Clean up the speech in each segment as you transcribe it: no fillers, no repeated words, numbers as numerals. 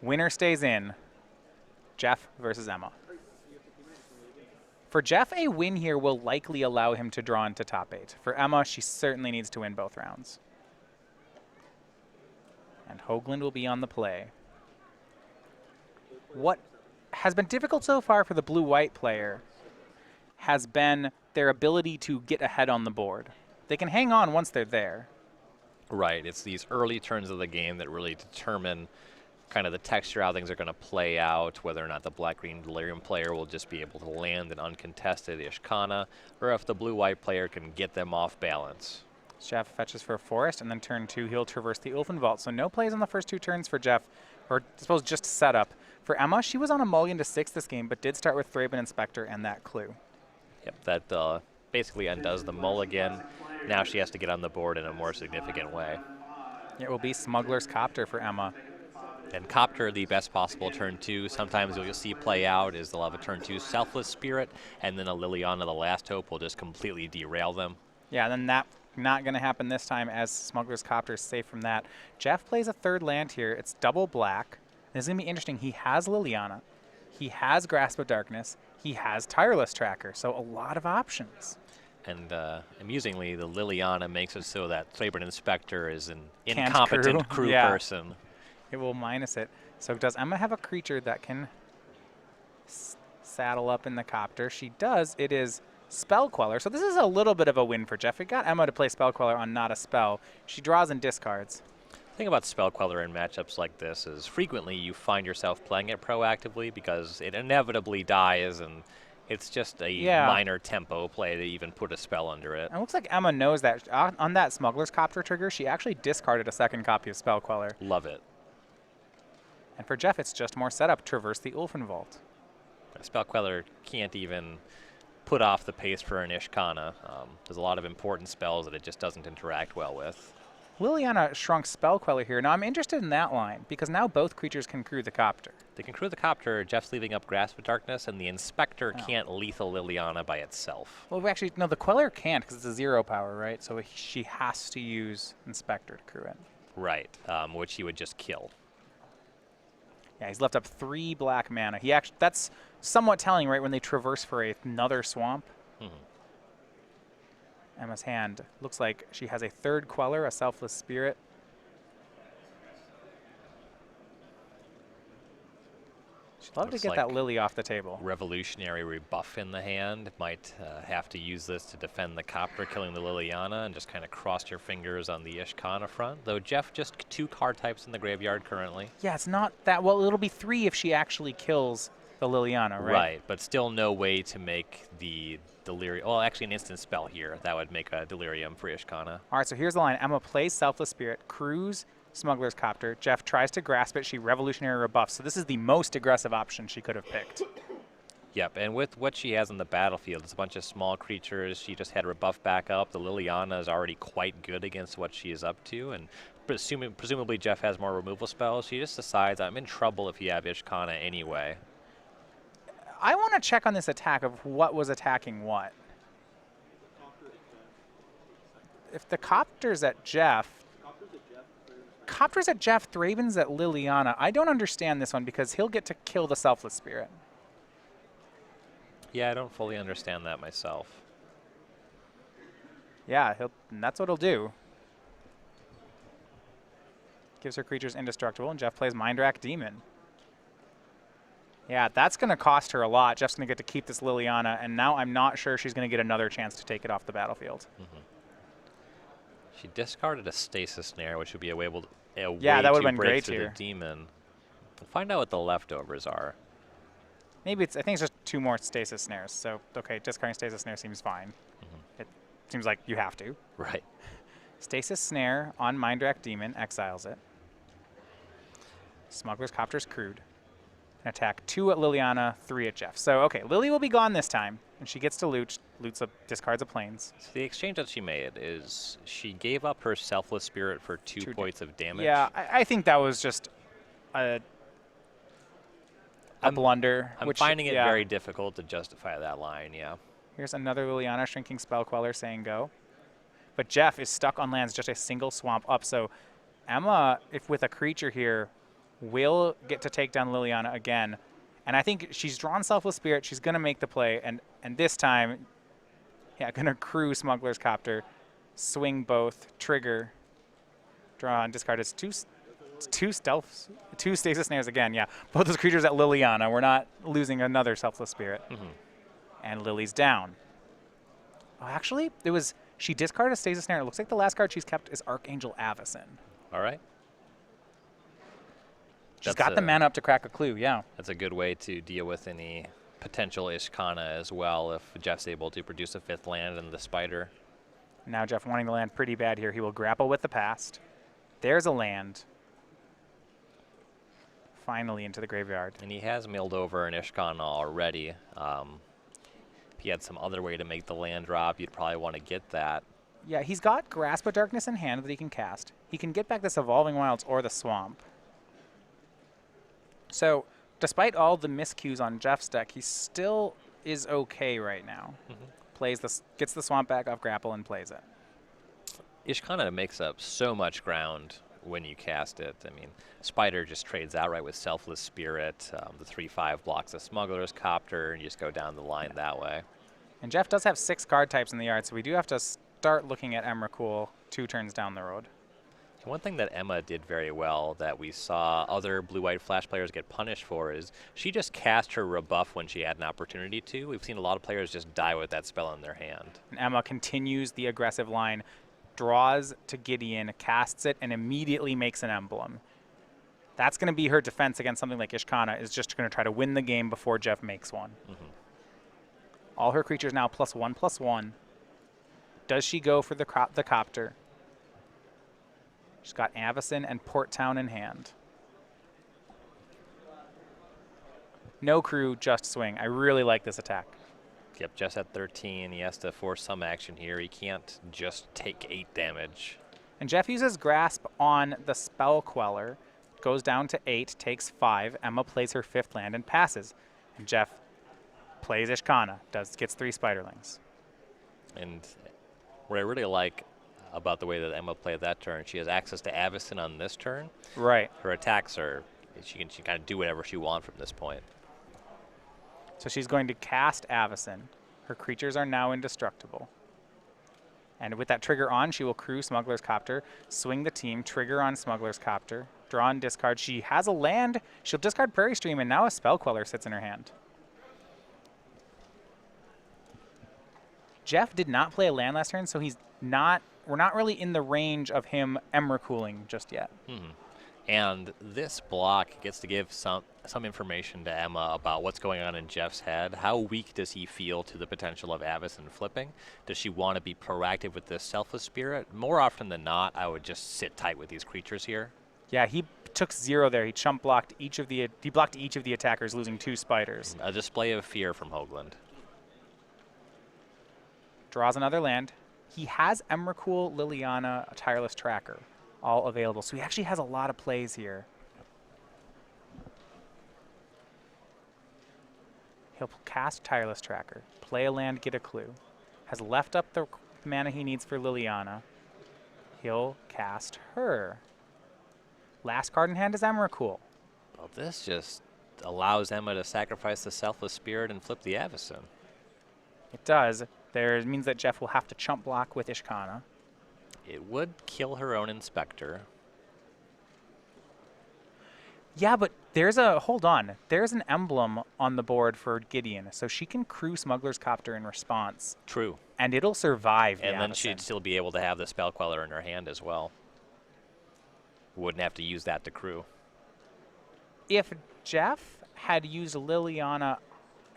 Winner stays in. Jeff versus Emma. For Jeff, a win here will likely allow him to draw into top 8. For Emma, she certainly needs to win both rounds. And Hoogland will be on the play. What has been difficult so far for the blue-white player has been their ability to get ahead on the board. They can hang on once they're there. Right. It's these early turns of the game that really determine kind of the texture, how things are going to play out, whether or not the black-green Delirium player will just be able to land an uncontested Ishkana, or if the blue-white player can get them off balance. Jeff fetches for a forest, and then turn 2, he'll traverse the Ulfenvault. So no plays on the first 2 turns for Jeff, or I suppose just setup. For Emma, she was on a mulligan to 6 this game, but did start with Thraben Inspector and that clue. Yep, that basically undoes the mulligan. Now she has to get on the board in a more significant way. It will be Smuggler's Copter for Emma. And Copter, the best possible turn 2. Sometimes what you'll see play out is they'll have a turn 2 Selfless Spirit, and then a Liliana, the Last Hope, will just completely derail them. Yeah, and then that not going to happen this time as Smuggler's Copter is safe from that. Jeff plays a 3rd land here. It's double black. This is going to be interesting. He has Liliana. He has Grasp of Darkness. He has Tireless Tracker, so a lot of options. And amusingly, the Liliana makes it so that Thraben Inspector is an incompetent crew person. It will minus it. So does Emma have a creature that can saddle up in the Copter? She does. It is Spell Queller. So this is a little bit of a win for Jeff. We got Emma to play Spell Queller on not a spell. She draws and discards. The thing about Spell Queller in matchups like this is frequently you find yourself playing it proactively because it inevitably dies, and it's just a minor tempo play to even put a spell under it. It looks like Emma knows that. On that Smuggler's Copter trigger, she actually discarded a 2nd copy of Spell Queller. Love it. And for Jeff, it's just more setup. Traverse the Ulfenvault. Spell Queller can't even put off the pace for an Ishkana. There's a lot of important spells that it just doesn't interact well with. Liliana shrunk Spell Queller here. Now I'm interested in that line because now both creatures can crew the Copter. They can crew the Copter. Jeff's leaving up Grasp of Darkness, and the Inspector can't lethal Liliana by itself. Well, actually, no, the Queller can't because it's a 0 power, right? So she has to use Inspector to crew it. Right, which he would just kill. Yeah, he's left up 3 black mana. He actually, that's somewhat telling, right, when they traverse for another swamp. Emma's hand looks like she has a 3rd Queller, a Selfless Spirit. She'd love to get that Lily off the table. Revolutionary Rebuff in the hand. Might have to use this to defend the Copter, killing the Liliana, and just kind of cross your fingers on the Ishkana front. Though Jeff just 2 card types in the graveyard currently. Yeah, it's not that, well, it'll be 3 if she actually kills the Liliana, right? Right, but still no way to make the Delirium. Well, actually an instant spell here. That would make a Delirium for Ishkana. All right, so here's the line. Emma plays Selfless Spirit, crews Smuggler's Copter. Jeff tries to grasp it. She Revolutionary Rebuffs. So this is the most aggressive option she could have picked. Yep, and with what she has on the battlefield, it's a bunch of small creatures. She just had Rebuff back up. The Liliana is already quite good against what she is up to, and presumably Jeff has more removal spells. She just decides, I'm in trouble if you have Ishkana anyway. I want to check on this attack of what was attacking what. If the Copter's at Jeff, Thraben's at Liliana. I don't understand this one because he'll get to kill the Selfless Spirit. Yeah, I don't fully understand that myself. Yeah, and that's what he'll do. Gives her creatures indestructible, and Jeff plays Mindrak Demon. Yeah, that's going to cost her a lot. Jeff's going to get to keep this Liliana, and now I'm not sure she's going to get another chance to take it off the battlefield. She discarded a Stasis Snare, which would be a way that would have been great through the Demon. We'll find out what the leftovers are. Maybe I think it's just 2 more Stasis Snares. So, okay, discarding Stasis Snare seems fine. It seems like you have to. Right. Stasis Snare on Mindrak Demon, exiles it. Smuggler's Copter's crewed. An attack 2 at Liliana, 3 at Jeff. So, okay, Lily will be gone this time, and she gets to loot, discards of planes. So the exchange that she made is she gave up her Selfless Spirit for 2 points of damage. Yeah, I think that was just a blunder. I'm finding it very difficult to justify that line, yeah. Here's another Liliana Shrinking Spell Queller saying go. But Jeff is stuck on lands just a single swamp up, so Emma, if with a creature here, will get to take down Liliana again. And I think she's drawn Selfless Spirit. She's going to make the play. And this time, yeah, going to crew Smuggler's Copter, swing both, trigger, draw, and discard. It's two Stasis Snares again. Yeah, both those creatures at Liliana. We're not losing another Selfless Spirit. And Lily's down. Oh, actually, she discarded a Stasis Snare. It looks like the last card she's kept is Archangel Avacyn. All right. She's got the mana up to crack a clue, yeah. That's a good way to deal with any potential Ishkana as well if Jeff's able to produce a 5th land and the Spider. Now Jeff wanting to land pretty bad here. He will grapple with the past. There's a land. Finally into the graveyard. And he has milled over an Ishkana already. If he had some other way to make the land drop, you'd probably want to get that. Yeah, he's got Grasp of Darkness in hand that he can cast. He can get back this Evolving Wilds or the Swamp. So, despite all the miscues on Jeff's deck, he still is okay right now. Gets the Swamp back off grapple and plays it. Ishkana makes up so much ground when you cast it. I mean, Spider just trades outright with Selfless Spirit. The 3/5 blocks a Smuggler's Copter, and you just go down the line that way. And Jeff does have 6 card types in the yard, so we do have to start looking at Emrakul 2 turns down the road. One thing that Emma did very well that we saw other blue-white Flash players get punished for is she just cast her rebuff when she had an opportunity to. We've seen a lot of players just die with that spell in their hand. And Emma continues the aggressive line, draws to Gideon, casts it, and immediately makes an emblem. That's going to be her defense against something like Ishkana, is just going to try to win the game before Jeff makes one. All her creatures now +1/+1. Does she go for the Copter? She's got Avacyn and Port Town in hand. No crew, just swing. I really like this attack. Yep, just at 13. He has to force some action here. He can't just take 8 damage. And Jeff uses Grasp on the Spell Queller. Goes down to 8, takes 5. Emma plays her 5th land and passes. And Jeff plays Ishkana, gets 3 Spiderlings. And what I really like about the way that Emma played that turn, she has access to Avacyn on this turn. Right. Her attacks are, she can kind of do whatever she wants from this point. So she's going to cast Avacyn. Her creatures are now indestructible. And with that trigger on, she will crew Smuggler's Copter, swing the team, trigger on Smuggler's Copter, draw and discard. She has a land. She'll discard Prairie Stream, and now a Spell Queller sits in her hand. Jeff did not play a land last turn, so we're not really in the range of him Emrakuling just yet. And this block gets to give some information to Emma about what's going on in Jeff's head. How weak does he feel to the potential of Avacyn flipping? Does she want to be proactive with this Selfless Spirit? More often than not, I would just sit tight with these creatures here. Yeah, he took 0 there. He chump blocked he blocked each of the attackers, losing 2 spiders. A display of fear from Hoogland. Draws another land. He has Emrakul, Liliana, a Tireless Tracker, all available. So he actually has a lot of plays here. He'll cast Tireless Tracker, play a land, get a clue. Has left up the mana he needs for Liliana. He'll cast her. Last card in hand is Emrakul. Well, this just allows Emma to sacrifice the Selfless Spirit and flip the Avacyn. It does. It means that Jeff will have to chump block with Ishkana. It would kill her own Inspector. Yeah, but hold on. There's an emblem on the board for Gideon, so she can crew Smuggler's Copter in response. True. And it'll survive the And then Avacyn. she'd still be able to have the Spell Queller in her hand as well. Wouldn't have to use that to crew. If Jeff had used Liliana,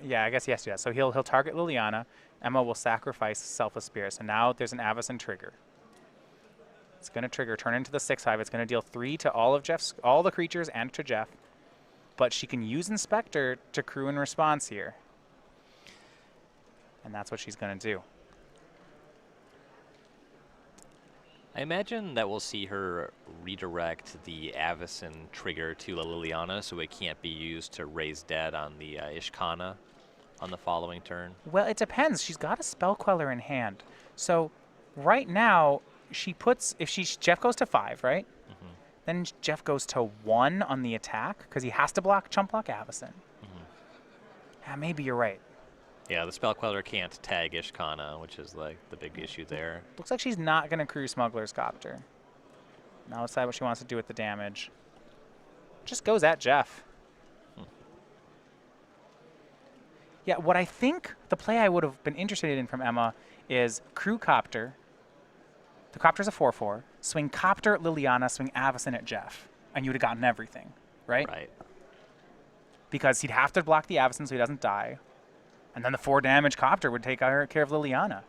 yeah, I guess he has to do that. So he'll target Liliana. Emma will sacrifice Selfless Spirit. So now there's an Avacyn trigger. It's going to trigger, turn into the 6/5. It's going to deal 3 to all the creatures and to Jeff. But she can use Inspector to crew in response here. And that's what she's going to do. I imagine that we'll see her redirect the Avacyn trigger to La Liliana so it can't be used to raise dead on the Ishkana on the following turn. Well, it depends. She's got a Spell Queller in hand. So right now, she puts, Jeff goes to 5, right? Then Jeff goes to 1 on the attack because he has to chump block Avacyn. Yeah, maybe you're right. Yeah, the Spell Queller can't tag Ishkana, which is like the big issue there. Looks like she's not going to crew Smuggler's Copter. Now decide what she wants to do with the damage. Just goes at Jeff. Yeah, what I think the play I would have been interested in from Emma is crew Copter. The Copter's a 4/4. Swing Copter at Liliana, swing Avacyn at Jeff. And you would have gotten everything, right? Right. Because he'd have to block the Avacyn so he doesn't die. And then the 4 damage Copter would take care of Liliana.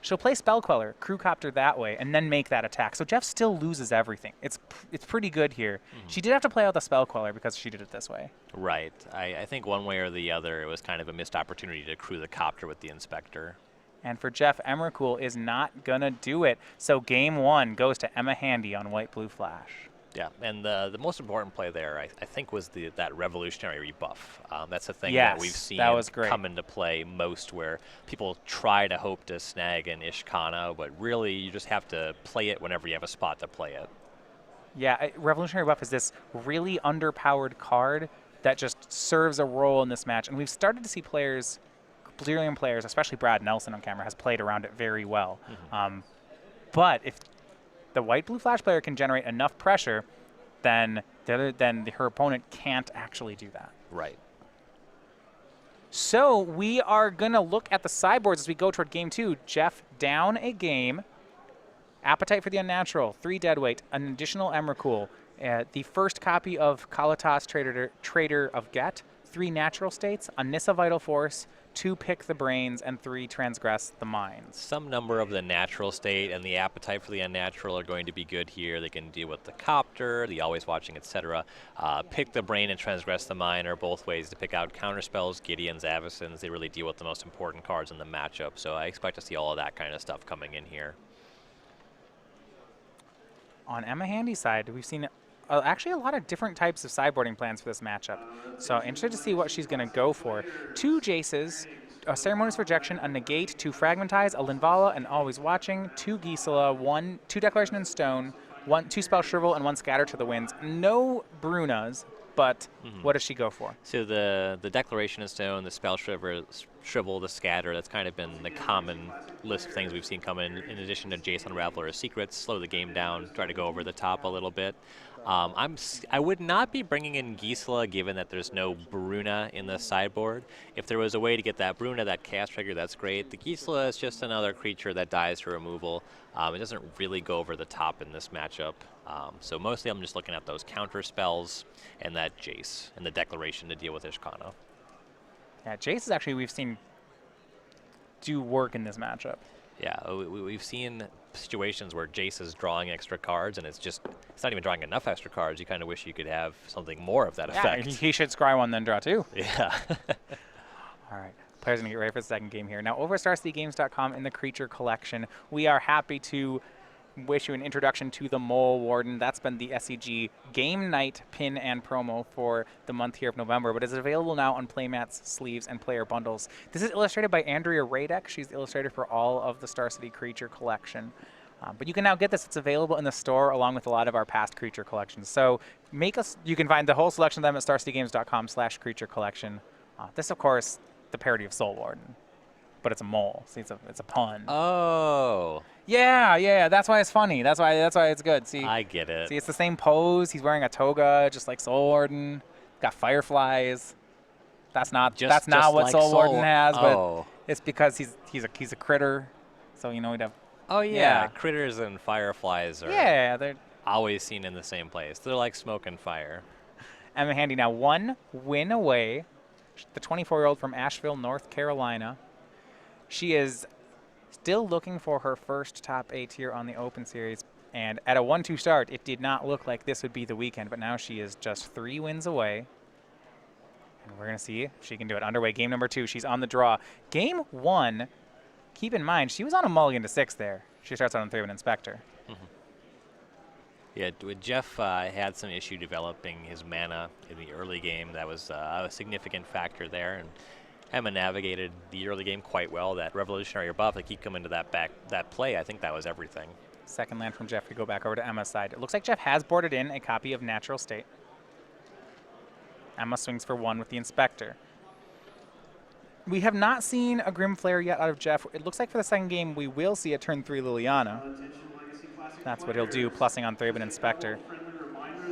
She'll play Spell Queller, crew Copter that way, and then make that attack. So Jeff still loses everything. It's pretty good here. She did have to play out the Spell Queller because she did it this way. Right. I think one way or the other, it was kind of a missed opportunity to crew the Copter with the Inspector. And for Jeff, Emrakul is not going to do it. So game 1 goes to Emma Handy on White-Blue Flash. Yeah, and the most important play there, I think, was that revolutionary rebuff. That's a thing Yes, that we've seen that was great. come into play most, where people try to hope to snag an Ishkana, but really you just have to play it whenever you have a spot to play it. Yeah, revolutionary rebuff is this really underpowered card that just serves a role in this match. And we've started to see players, brilliant players, especially Brad Nelson on camera, has played around it very well. But if the White-Blue Flash player can generate enough pressure, then her opponent can't actually do that. Right. So we are going to look at the sideboards as we go toward game 2. Jeff down a game. Appetite for the Unnatural, 3 Deadweight, an additional Emrakul, the first copy of Kalatas Trader of Get, 3 Natural States, a Nissa Vital Force, 2 Pick the Brains, and 3 Transgress the Minds. Some number of the natural state and the appetite for the unnatural are going to be good here. They can deal with the Copter, the Always Watching, etc. Pick the Brain and Transgress the Mind are both ways to pick out counterspells, Gideons, Avacyns. They really deal with the most important cards in the matchup. So I expect to see all of that kind of stuff coming in here. On Emma Handy's side, we've seen actually a lot of different types of sideboarding plans for this matchup. So interested to see what she's going to go for. 2 Jaces, a Ceremonious Rejection, a Negate, 2 Fragmentize, a Linvala, and Always Watching, 2 Gisela, 2 Declaration in Stone, 2 Spell Shrivel, and 1 Scatter to the Winds. No Brunas, but what does she go for? So the Declaration in Stone, the Spell Shrivel, the Scatter, that's kind of been the common list of things we've seen come in addition to Jace Unraveler of Secrets, slow the game down, try to go over the top a little bit. I would not be bringing in Gisela given that there's no Bruna in the sideboard. If there was a way to get that Bruna, that cast trigger, that's great. The Gisela is just another creature that dies to removal. It doesn't really go over the top in this matchup. So mostly I'm just looking at those counter spells and that Jace and the Declaration to deal with Ishkana. Yeah, Jace is actually, we've seen do work in this matchup. Yeah, we've seen situations where Jace is drawing extra cards, and it's not even drawing enough extra cards. You kind of wish you could have something more of that effect. He should scry 1, then draw 2. Yeah. All right. Players going to get ready for the second game here. Now, over at StarCityGames.com in the Creature Collection, we are happy to wish you an introduction to the Mole Warden. That's been the SCG Game Night pin and promo for the month here of November, but it's available now on playmats, sleeves, and player bundles. This is illustrated by Andrea Radek. She's the illustrator for all of the Star City Creature Collection. But you can now get this. It's available in the store along with a lot of our past Creature Collections. So you can find the whole selection of them at StarCityGames.com/Creature Collection. This, of course, the parody of Soul Warden, but it's a mole. See, it's a pun. Oh. Yeah, that's why it's funny. That's why it's good. See, I get it. See, it's the same pose. He's wearing a toga, just like Soul Warden. Got fireflies. That's not what like Soul Warden has, oh. but it's because he's a critter. So we'd have. Oh yeah, critters and fireflies are they're always seen in the same place. They're like smoke and fire. Emma Handy now 1 win away. The 24-year-old from Asheville, North Carolina. She is still looking for her first top 8 here on the Open Series. And at a 1-2 start, it did not look like this would be the weekend, but now she is just 3 wins away. And we're going to see if she can do it. Underway, game number 2. She's on the draw. Game 1, keep in mind, she was on a mulligan to 6 there. She starts on 3 with an Inspector. Yeah, Jeff had some issue developing his mana in the early game. That was a significant factor there. And Emma navigated the early game quite well. That revolutionary buff, they keep coming to that play. I think that was everything. Second land from Jeff to go back over to Emma's side. It looks like Jeff has boarded in a copy of Natural State. Emma swings for 1 with the Inspector. We have not seen a Grim Flare yet out of Jeff. It looks like for the second game we will see a turn 3 Liliana. That's what he'll do, plussing on Thraben Inspector.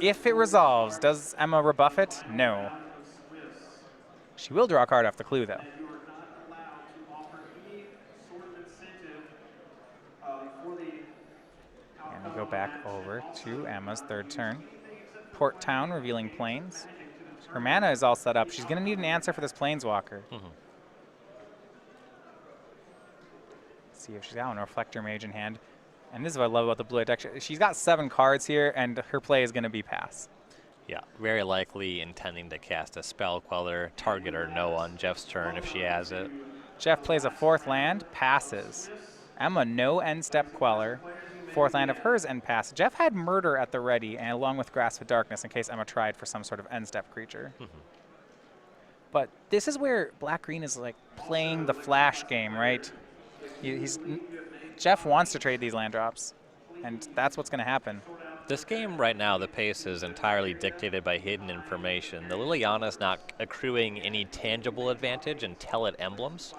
If it resolves, does Emma rebuff it? No. She will draw a card off the clue, though. And we go back over to Emma's third turn. Port Town, revealing Plains. Her mana is all set up. She's going to need an answer for this Planeswalker. See if she's got one. Reflector Mage in hand. And this is what I love about the blue deck. She's got 7 cards here, and her play is going to be pass. Yeah, very likely intending to cast a Spell Queller, target or no on Jeff's turn if she has it. Jeff plays a 4th land, passes. Emma, no end step Queller. 4th land of hers, end pass. Jeff had Murder at the ready, and along with Grasp of Darkness in case Emma tried for some sort of end step creature. But this is where Black-Green is like playing the flash game, right? Jeff wants to trade these land drops, and that's what's going to happen. This game right now, the pace is entirely dictated by hidden information. The Liliana is not accruing any tangible advantage until it emblems.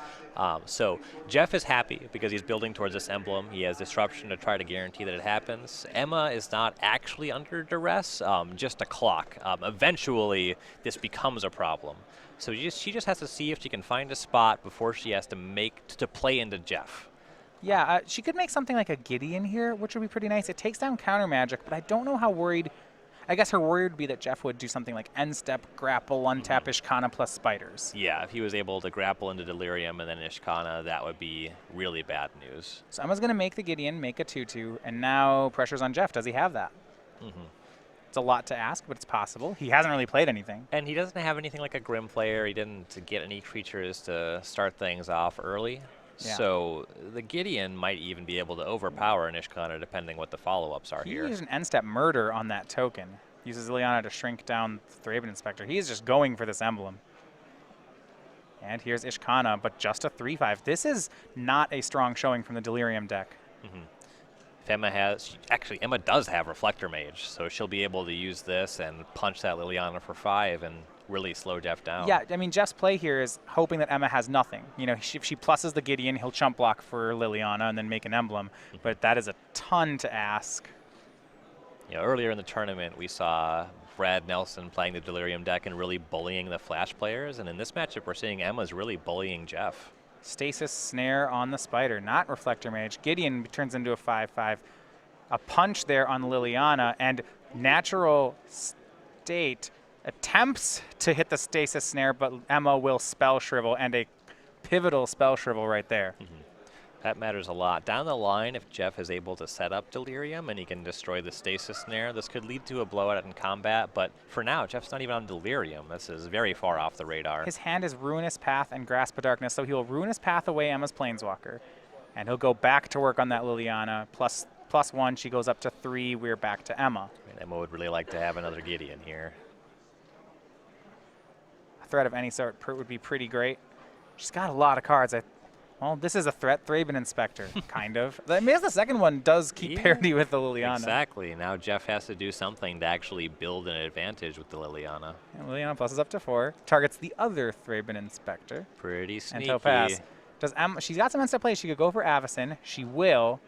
So Jeff is happy because he's building towards this emblem. He has Disruption to try to guarantee that it happens. Emma is not actually under duress, just a clock. Eventually, this becomes a problem. So she just has to see if she can find a spot before she has to play into Jeff. Yeah, she could make something like a Gideon here, which would be pretty nice. It takes down counter magic, but I don't know how worried. I guess her worry would be that Jeff would do something like end step, grapple, untap Ishkana plus spiders. Yeah, if he was able to grapple into Delirium and then Ishkana, that would be really bad news. So Emma's going to make the Gideon, make a 2/2, and now pressure's on Jeff. Does he have that? It's a lot to ask, but it's possible. He hasn't really played anything. And he doesn't have anything like a Grim Player. He didn't get any creatures to start things off early. Yeah. So the Gideon might even be able to overpower an Ishkana depending what the follow-ups are here. He used an end-step Murder on that token. Uses Liliana to shrink down Thraben Inspector. He is just going for this emblem. And here's Ishkana, but just a 3/5. This is not a strong showing from the Delirium deck. If Emma Emma does have Reflector Mage, so she'll be able to use this and punch that Liliana for 5 and really slow Jeff down. Yeah, I mean, Jeff's play here is hoping that Emma has nothing. You know, if she pluses the Gideon, he'll chump block for Liliana and then make an emblem. But that is a ton to ask. You know, earlier in the tournament, we saw Brad Nelson playing the Delirium deck and really bullying the Flash players. And in this matchup, we're seeing Emma's really bullying Jeff. Stasis Snare on the Spider, not Reflector Mage. Gideon turns into a 5/5. A punch there on Liliana, and Natural State attempts to hit the Stasis Snare, but Emma will Spell Shrivel, and a pivotal Spell Shrivel right there. That matters a lot. Down the line, if Jeff is able to set up Delirium and he can destroy the Stasis Snare, this could lead to a blowout in combat, but for now, Jeff's not even on Delirium. This is very far off the radar. His hand is Ruinous Path and Grasp of Darkness, so he'll Ruinous Path away Emma's Planeswalker, and he'll go back to work on that Liliana. +1, she goes up to 3, we're back to Emma. Emma would really like to have another Gideon here. A threat of any sort would be pretty great. She's got a lot of cards. Well, this is a threat, Thraben Inspector, kind of. I mean, the second one does keep parity with the Liliana. Exactly. Now Jeff has to do something to actually build an advantage with the Liliana. And Liliana pluses up to 4. Targets the other Thraben Inspector. Pretty sneaky. And Topaz. She's got some end-step play. She could go for Avacyn. She will.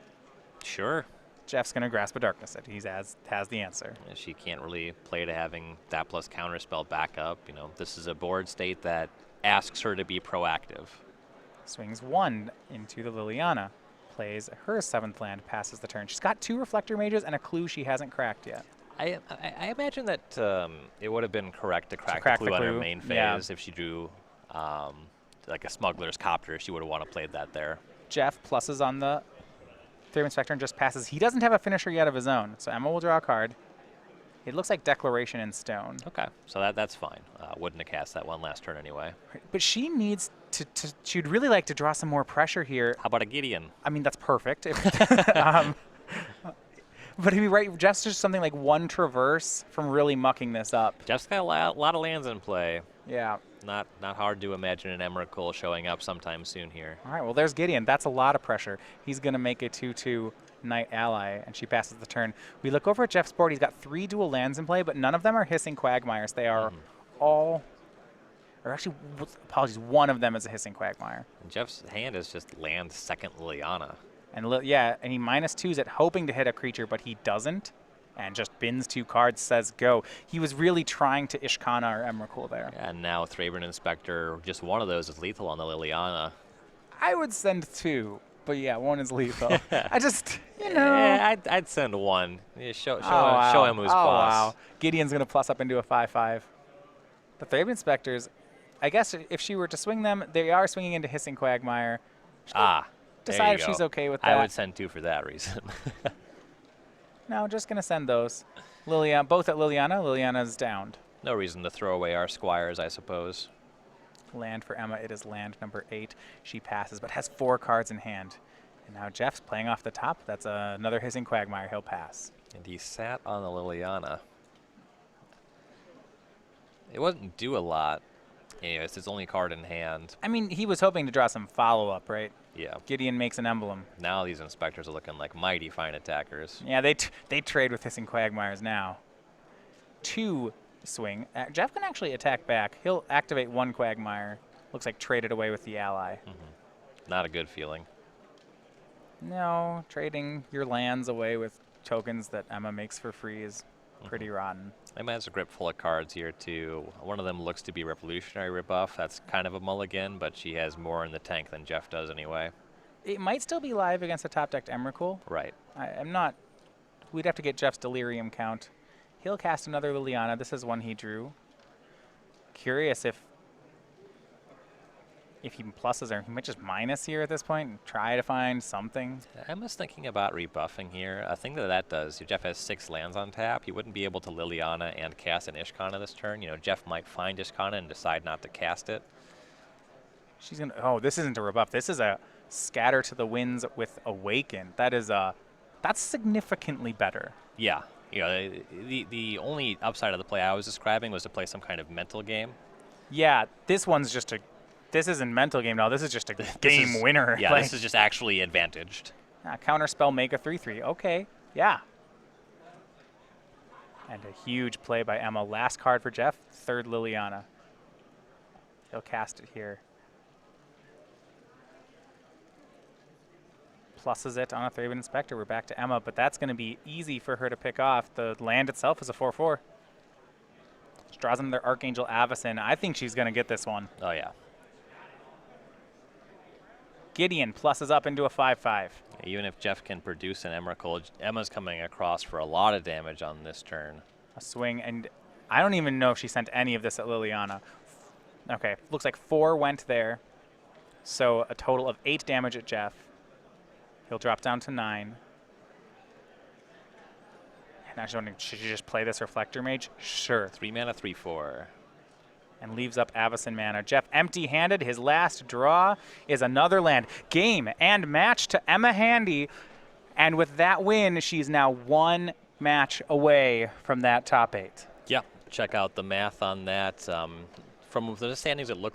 Sure. Jeff's going to Grasp of Darkness it. He has the answer. She can't really play to having that plus counterspell back up. You know, this is a board state that asks her to be proactive. Swings 1 into the Liliana. Plays her 7th land, passes the turn. She's got 2 Reflector Mages and a clue she hasn't cracked yet. I imagine that it would have been correct to crack the clue on her main phase if she drew like a Smuggler's Copter. She would have wanted to play that there. Jeff pluses on the Thraben Inspector and just passes. He doesn't have a finisher yet of his own, so Emma will draw a card. It looks like Declaration in Stone. Okay, so that's fine. Wouldn't have cast that one last turn anyway. But she needs she'd really like to draw some more pressure here. How about a Gideon? I mean, that's perfect. But if you write Jeff's just something like 1 Traverse from really mucking this up. Jeff's got a lot of lands in play. Yeah. Not hard to imagine an Emrakul showing up sometime soon here. All right, well, there's Gideon. That's a lot of pressure. He's going to make a 2/2 Knight ally, and she passes the turn. We look over at Jeff's board. He's got 3 dual lands in play, but none of them are Hissing Quagmires. They are all, or actually, apologies, one of them is a Hissing Quagmire. And Jeff's hand is just land second Liliana. And yeah, and he -2s it, hoping to hit a creature, but he doesn't, and just bins 2 cards, says go. He was really trying to Ishkana or Emrakul there. Yeah, and now Thraben Inspector, just one of those is lethal on the Liliana. I would send 2, but yeah, 1 is lethal. I just, you know. Yeah, I'd send 1. Yeah, show him who's boss. Wow. Gideon's going to plus up into a 5/5. The Thraben Inspectors, I guess if she were to swing them, they are swinging into Hissing Quagmire. Decide if she's okay with that. I would send 2 for that reason. No, just going to send those. Liliana, both at Liliana. Liliana's downed. No reason to throw away our squires, I suppose. Land for Emma. It is land number 8. She passes, but has 4 cards in hand. And now Jeff's playing off the top. That's another Hissing Quagmire. He'll pass. And he sat on the Liliana. It wouldn't do a lot. Anyway, it's his only card in hand. I mean, he was hoping to draw some follow-up, right? Yeah. Gideon makes an emblem. Now these Inspectors are looking like mighty fine attackers. Yeah, they trade with Hissing Quagmires now. 2 swing. Jeff can actually attack back. He'll activate 1 Quagmire. Looks like traded away with the ally. Not a good feeling. No, trading your lands away with tokens that Emma makes for free is pretty rotten. Emma has a grip full of cards here too. One of them looks to be Revolutionary Rebuff. That's kind of a mulligan, but she has more in the tank than Jeff does anyway. It might still be live against a top-decked Emrakul. Right. I'm not... We'd have to get Jeff's Delirium count. He'll cast another Liliana. This is one he drew. Curious if he pluses her. He might just minus here at this point and try to find something. Emma's thinking about rebuffing here. A thing that does, if Jeff has 6 lands on tap, he wouldn't be able to Liliana and cast an Ishkana this turn. You know, Jeff might find Ishkana and decide not to cast it. She's gonna. Oh, this isn't a rebuff. This is a Scatter to the Winds with Awaken. That is that's significantly better. Yeah. You know, the only upside of the play I was describing was to play some kind of mental game. Yeah, this one's just a. This isn't mental game now. This is just a game winner. Yeah, this is just actually advantaged. Counterspell, make a 3/3. Okay, yeah. And a huge play by Emma. Last card for Jeff, 3rd Liliana. He'll cast it here. Pluses it on a Thraben Inspector. We're back to Emma, but that's going to be easy for her to pick off. The land itself is a 4/4. She draws another Archangel Avacyn. I think she's going to get this one. Oh, yeah. Gideon pluses up into a 5/5. Even if Jeff can produce an Emrakul, Emma's coming across for a lot of damage on this turn. A swing, and I don't even know if she sent any of this at Liliana. Okay, looks like 4 went there. So a total of 8 damage at Jeff. He'll drop down to 9. And I was wondering, should you just play this Reflector Mage? Sure. 3 mana, 3/4. And leaves up Avacyn mana. Jeff empty-handed. His last draw is another land. Game and match to Emma Handy. And with that win, she's now 1 match away from that top 8. Yeah, check out the math on that. From the standings, it looked